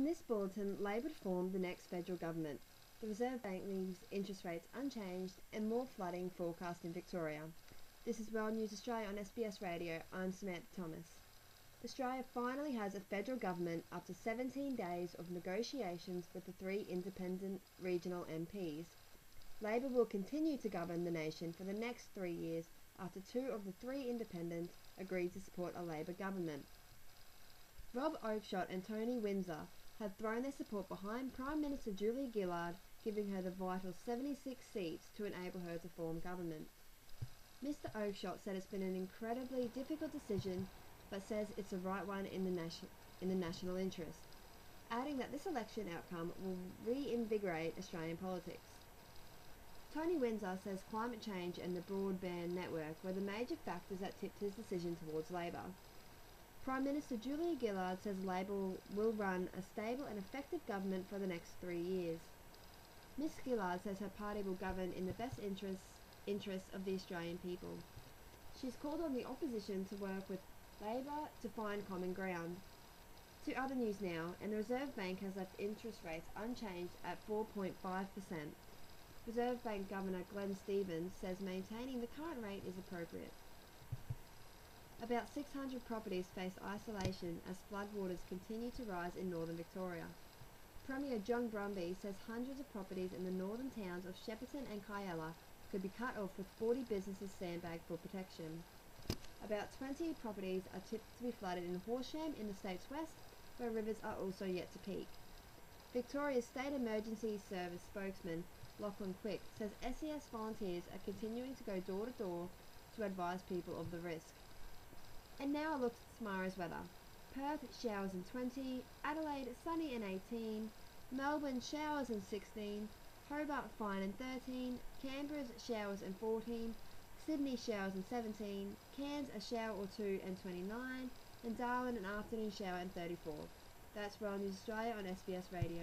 In this bulletin, Labor formed the next federal government. The Reserve Bank leaves interest rates unchanged and more flooding forecast in Victoria. This is World News Australia on SBS Radio. I'm Samantha Thomas. Australia finally has a federal government after 17 days of negotiations with the three independent regional MPs. Labor will continue to govern the nation for the next 3 years after two of the three independents agreed to support a Labor government. Rob Oakeshott and Tony Windsor have thrown their support behind Prime Minister Julia Gillard, giving her the vital 76 seats to enable her to form government. Mr Oakeshott said it's been an incredibly difficult decision, but says it's the right one in the national interest, adding that this election outcome will reinvigorate Australian politics. Tony Windsor says climate change and the broadband network were the major factors that tipped his decision towards Labor. Prime Minister Julia Gillard says Labor will run a stable and effective government for the next 3 years. Ms Gillard says her party will govern in the best interests of the Australian people. She's called on the opposition to work with Labor to find common ground. To other news now, and the Reserve Bank has left interest rates unchanged at 4.5%. Reserve Bank Governor Glenn Stevens says maintaining the current rate is appropriate. About 600 properties face isolation as floodwaters continue to rise in northern Victoria. Premier John Brumby says hundreds of properties in the northern towns of Shepparton and Kialla could be cut off with 40 businesses sandbagged for protection. About 20 properties are tipped to be flooded in Horsham in the state's west, where rivers are also yet to peak. Victoria's State Emergency Service spokesman Lachlan Quick says SES volunteers are continuing to go door to door to advise people of the risk. And now a look at tomorrow's weather. Perth, showers and 20, Adelaide, sunny and 18, Melbourne, showers and 16, Hobart, fine and 13, Canberra's showers and 14, Sydney, showers and 17, Cairns, a shower or two and 29, and Darwin, an afternoon shower and 34. That's World News Australia on SBS Radio.